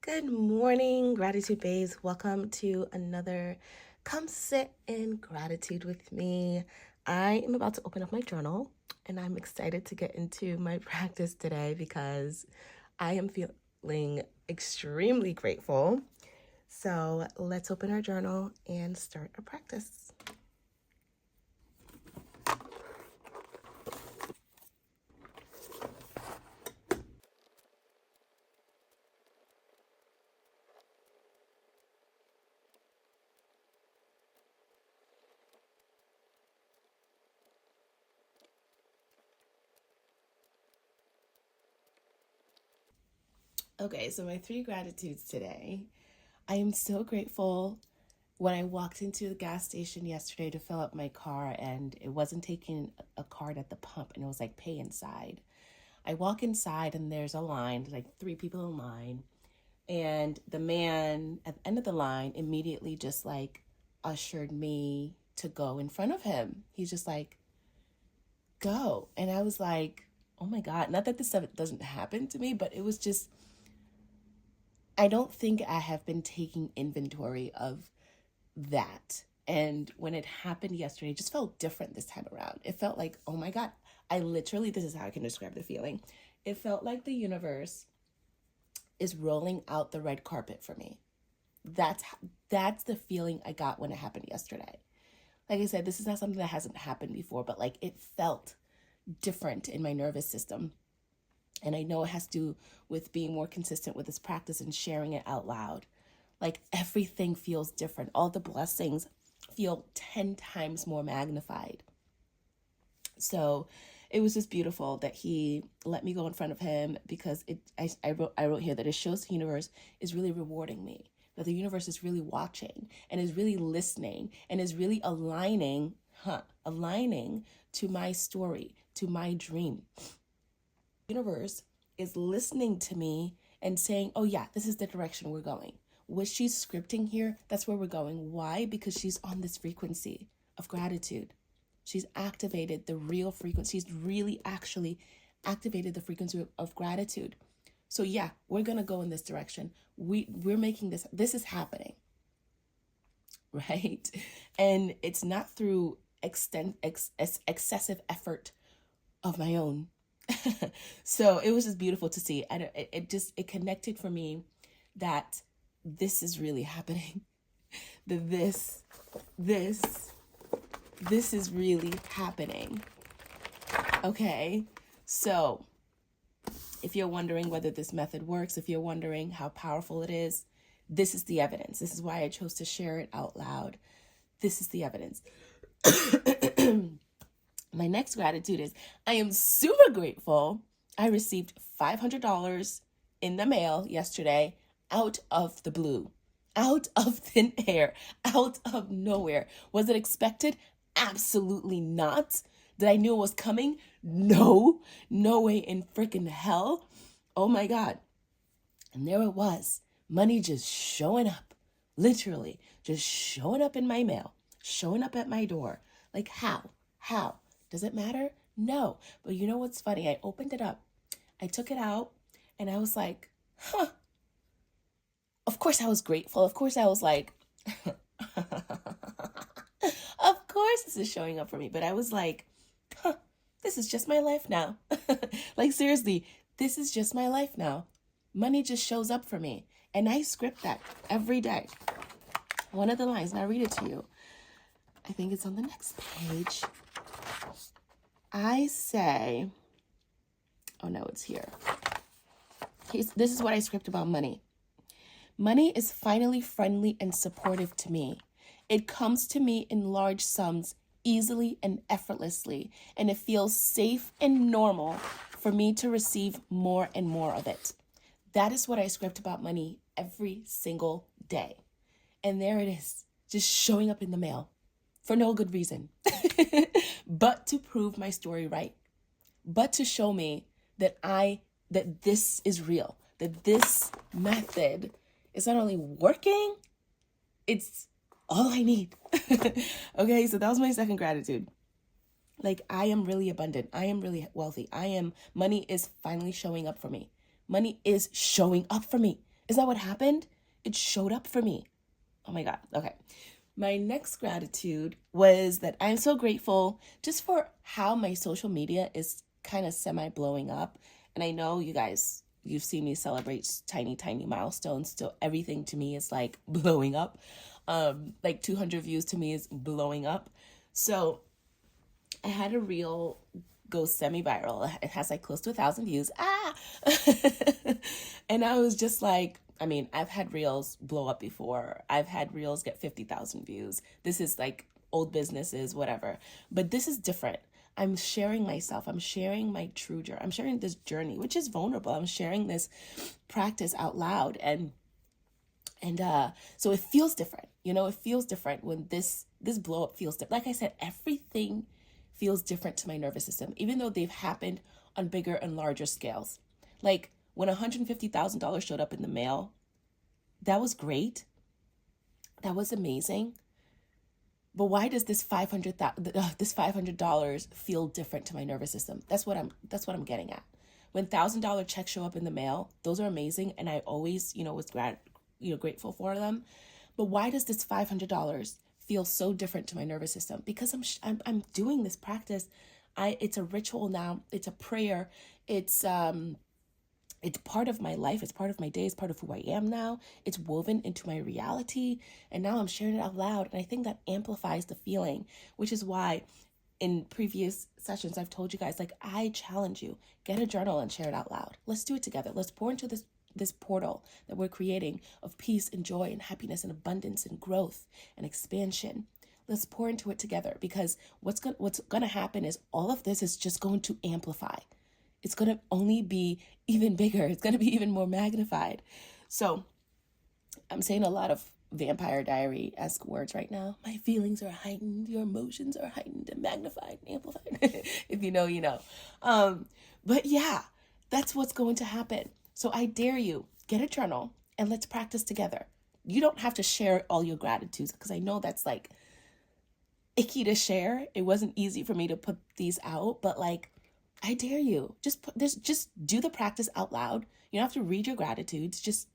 Good morning, Gratitude Bays. Welcome to another Come Sit in Gratitude with me. I am about to open up my journal and I'm excited to get into my practice today because I am feeling extremely grateful. So let's open our journal and start our practice. Okay, so my 3 gratitudes today. I am so grateful when I walked into the gas station yesterday to fill up my car and it wasn't taking a card at the pump and it was like pay inside. I walk inside and there's a line, like 3 people in line. And the man at the end of the line immediately just like ushered me to go in front of him. He's just like, go. And I was like, oh my God, not that this stuff doesn't happen to me, but it was just, I don't think I have been taking inventory of that. And when it happened yesterday, it just felt different this time around. It felt like, oh my God, this is how I can describe the feeling. It felt like the universe is rolling out the red carpet for me. That's the feeling I got when it happened yesterday. Like I said, this is not something that hasn't happened before, but like it felt different in my nervous system. And I know it has to do with being more consistent with this practice and sharing it out loud. Like everything feels different. All the blessings feel 10 times more magnified. So it was just beautiful that he let me go in front of him because I wrote here that it shows the universe is really rewarding me, that the universe is really watching and is really listening and is really aligning to my story, to my dream. The universe is listening to me and saying, oh yeah, this is the direction we're going. What she's scripting here, that's where we're going. Why? Because she's on this frequency of gratitude. She's activated the real frequency. She's really actually activated the frequency of gratitude. So yeah, we're going to go in this direction. We're making this is happening, right? And it's not through excessive effort of my own. So it was just beautiful to see. And it connected for me that this is really happening. This is really happening. Okay, so if you're wondering whether this method works, if you're wondering how powerful it is, this is the evidence. This is why I chose to share it out loud. This is the evidence. My next gratitude is I am super grateful. I received $500 in the mail yesterday out of the blue, out of thin air, out of nowhere. Was it expected? Absolutely not. Did I know it was coming? No way in freaking hell. Oh my God. And there it was. Money just showing up, literally just showing up in my mail, showing up at my door. Like how? Does it matter? No. But you know what's funny? I opened it up. I took it out and I was like, huh. Of course I was grateful. Of course I was like, of course this is showing up for me. But I was like, huh, this is just my life now. Like seriously, this is just my life now. Money just shows up for me. And I script that every day. One of the lines, and I'll read it to you. I think it's on the next page. I say, oh no, it's here. This is what I script about money. Money is finally friendly and supportive to me. It comes to me in large sums, easily and effortlessly, and it feels safe and normal for me to receive more and more of it. That is what I script about money every single day. And there it is, just showing up in the mail for no good reason, but to prove my story right, but to show me that this is real, that this method is not only working, it's all I need. Okay, so that was my second gratitude. Like I am really abundant. I am really wealthy. Money is finally showing up for me. Money is showing up for me. Is that what happened? It showed up for me. Oh my God. Okay. My next gratitude was that I'm so grateful just for how my social media is kind of semi blowing up. And I know you guys, you've seen me celebrate tiny, tiny milestones. So everything to me is like blowing up. Like 200 views to me is blowing up. So I had a reel go semi-viral. It has like close to 1,000 views. And I was just like, I mean, I've had reels blow up before. I've had reels get 50,000 views. This is like old businesses, whatever. But this is different. I'm sharing myself. I'm sharing my true journey. I'm sharing this journey, which is vulnerable. I'm sharing this practice out loud. And so it feels different. It feels different when this blow up feels different. Like I said, everything feels different to my nervous system, even though they've happened on bigger and larger scales. Like when $150,000 showed up in the mail, that was great. That was amazing. But why does this $500 feel different to my nervous system? That's what I'm getting at. When $1,000 checks show up in the mail, those are amazing, and I always, was grateful for them. But why does this $500 feel so different to my nervous system? Because I'm doing this practice. It's a ritual now. It's a prayer. It's part of my life. It's part of my day. It's part of who I am now. It's woven into my reality. And now I'm sharing it out loud. And I think that amplifies the feeling, which is why in previous sessions, I've told you guys, like, I challenge you, get a journal and share it out loud. Let's do it together. Let's pour into this portal that we're creating of peace and joy and happiness and abundance and growth and expansion. Let's pour into it together, because what's going to happen is all of this is just going to amplify. It's going to only be even bigger. It's going to be even more magnified. So I'm saying a lot of Vampire Diary-esque words right now. My feelings are heightened. Your emotions are heightened and magnified and amplified. If you know, you know. But yeah, that's what's going to happen. So I dare you, get a journal and let's practice together. You don't have to share all your gratitudes, because I know that's like icky to share. It wasn't easy for me to put these out, but like, I dare you, just do the practice out loud. You don't have to read your gratitudes,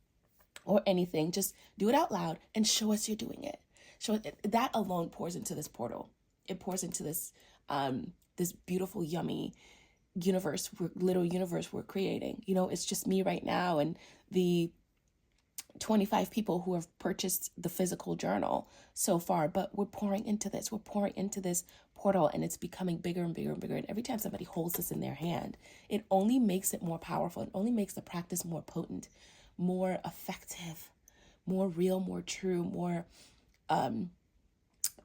or anything, just do it out loud and show us you're doing it. That alone pours into this portal. It pours into this, this beautiful, yummy little universe we're creating. It's just me right now and the 25 people who have purchased the physical journal so far, but we're pouring into this portal, and it's becoming bigger and bigger and bigger. And every time somebody holds this in their hand, it only makes it more powerful. It only makes the practice more potent, more effective, more real, more true, more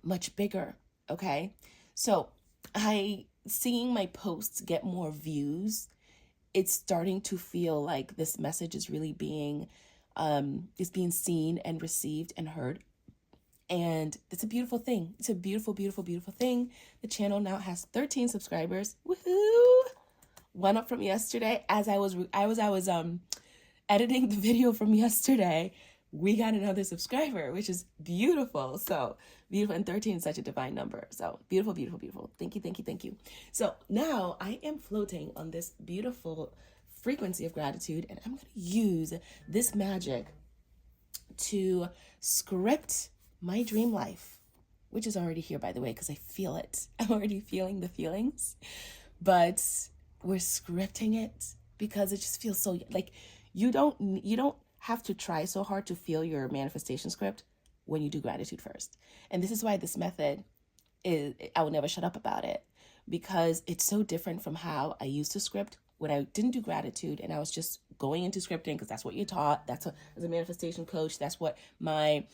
much bigger. Okay. So seeing my posts get more views, it's starting to feel like this message is really being seen and received and heard. And it's a beautiful thing. It's a beautiful, beautiful, beautiful thing. The channel now has 13 subscribers. Woohoo! One up from yesterday. As I was editing the video from yesterday, we got another subscriber, which is beautiful. So beautiful, and 13 is such a divine number. So beautiful, beautiful, beautiful. Thank you, thank you, thank you. So now I am floating on this beautiful frequency of gratitude, and I'm going to use this magic to script my dream life, which is already here, by the way, because I feel it. I'm already feeling the feelings, but we're scripting it because it just feels so like you don't have to try so hard to feel your manifestation script when you do gratitude first. And this is why this method I will never shut up about it, because it's so different from how I used to script when I didn't do gratitude and I was just going into scripting because that's what you're taught. As a manifestation coach, that's what my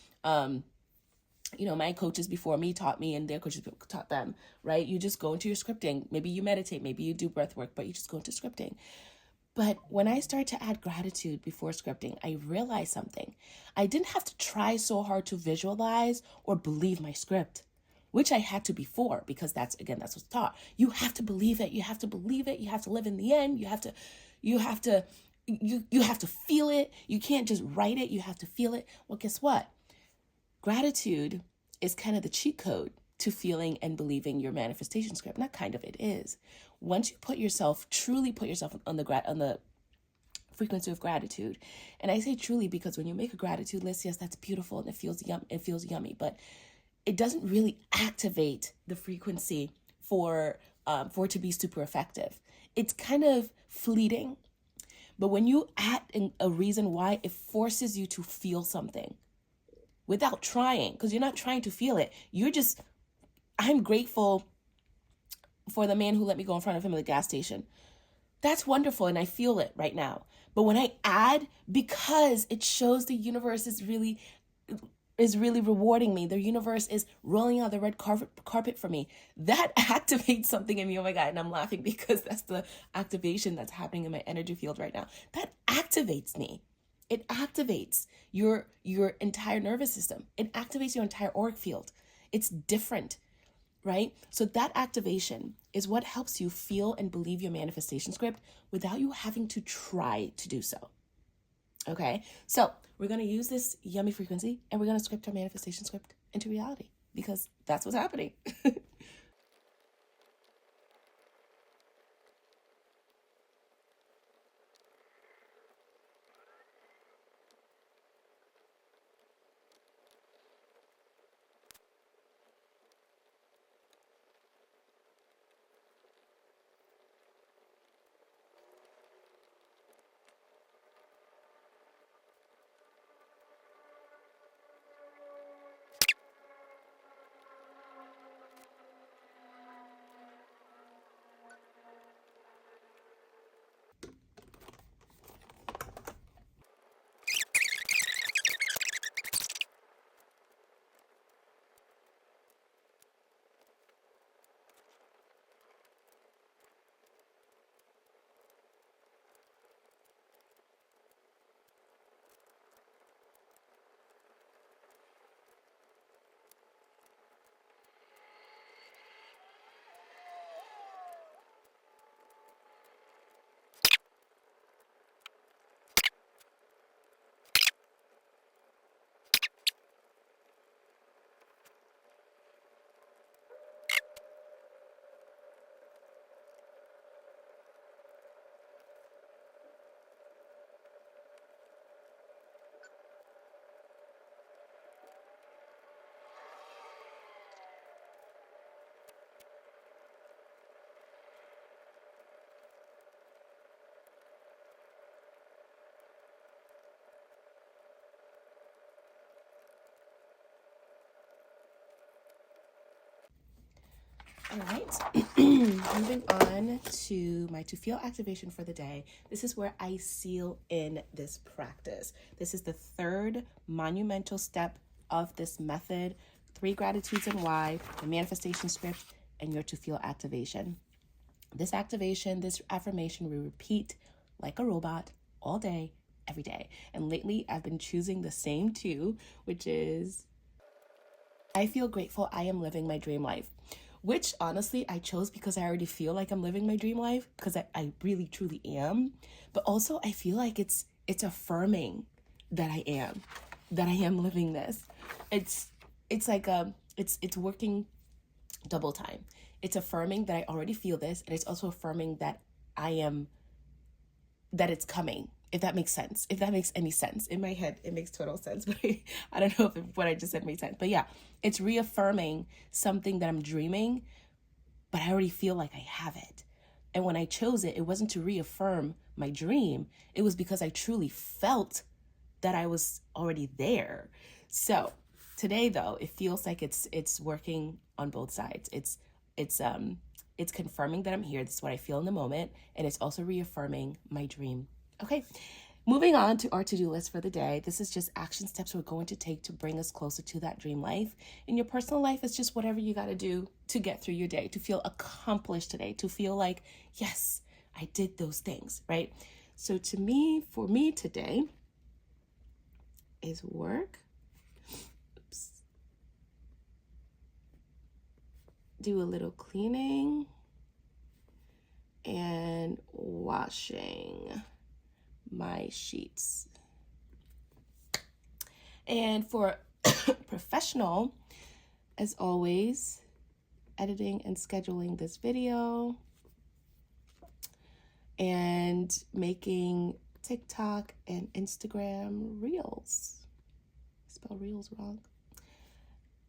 my coaches before me taught me, and their coaches taught them, right? You just go into your scripting. Maybe you meditate, maybe you do breath work, but you just go into scripting. But when I started to add gratitude before scripting, I realized something. I didn't have to try so hard to visualize or believe my script, which I had to before, because that's what's taught. You have to believe it. You have to believe it. You have to live in the end. You have to feel it. You can't just write it. You have to feel it. Well, guess what? Gratitude is kind of the cheat code to feeling and believing your manifestation script. Not kind of, it is. Once you truly put yourself on the frequency of gratitude. And I say truly because when you make a gratitude list, yes, that's beautiful and it feels yummy, but it doesn't really activate the frequency for it to be super effective. It's kind of fleeting. But when you add in a reason why, it forces you to feel something without trying, because you're not trying to feel it. You're just, I'm grateful for the man who let me go in front of him at the gas station. That's wonderful, and I feel it right now. But when I add, because it shows the universe is really rewarding me, the universe is rolling out the red carpet for me, that activates something in me. Oh my God. And I'm laughing because that's the activation that's happening in my energy field right now. That activates me. It activates your entire nervous system. It activates your entire auric field. It's different, right? So that activation is what helps you feel and believe your manifestation script without you having to try to do so. Okay, so we're going to use this yummy frequency and we're going to script our manifestation script into reality because that's what's happening. All right, moving on to my to feel activation for the day. This is where I seal in this practice. This is the third monumental step of this method: 3 gratitudes and why, the manifestation script, and your to feel activation. This activation, this affirmation, we repeat like a robot all day, every day. And lately, I've been choosing the same 2, which is, I feel grateful I am living my dream life. Which honestly I chose because I already feel like I'm living my dream life, because I really truly am. But also I feel like it's affirming that I am living this. It's like it's working double time. It's affirming that I already feel this, and it's also affirming that it's coming. If that makes sense, if that makes any sense. In my head, it makes total sense, but I don't know if what I just said made sense. But yeah, it's reaffirming something that I'm dreaming, but I already feel like I have it. And when I chose it, it wasn't to reaffirm my dream. It was because I truly felt that I was already there. So today, though, it feels like it's working on both sides. It's confirming that I'm here. This is what I feel in the moment, and it's also reaffirming my dream. Okay, moving on to our to-do list for the day. This is just action steps we're going to take to bring us closer to that dream life. In your personal life, it's just whatever you got to do to get through your day, to feel accomplished today, to feel like, yes, I did those things, right? So for me today is work. Oops. Do a little cleaning and washing my sheets. And for professional, as always, editing and scheduling this video and making TikTok, and Instagram Reels. I spelled Reels wrong.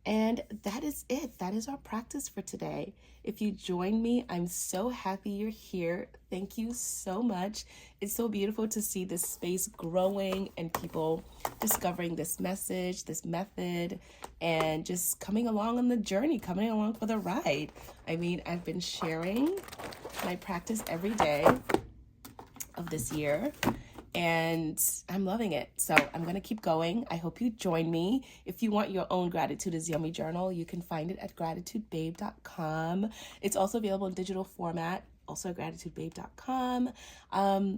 And that is it. That is our practice for today. If you join me, I'm so happy you're here. Thank you so much. It's so beautiful to see this space growing and people discovering this message, this method, and just coming along on the journey, coming along for the ride. I mean, I've been sharing my practice every day of this year, and I'm loving it. So I'm going to keep going. I hope you join me. If you want your own Gratitude is Yummy journal, you can find it at gratitudebabe.com. It's also available in digital format, also at gratitudebabe.com.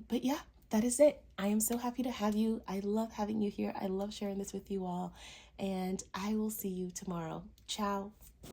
But yeah, that is it. I am so happy to have you. I love having you here. I love sharing this with you all. And I will see you tomorrow. Ciao.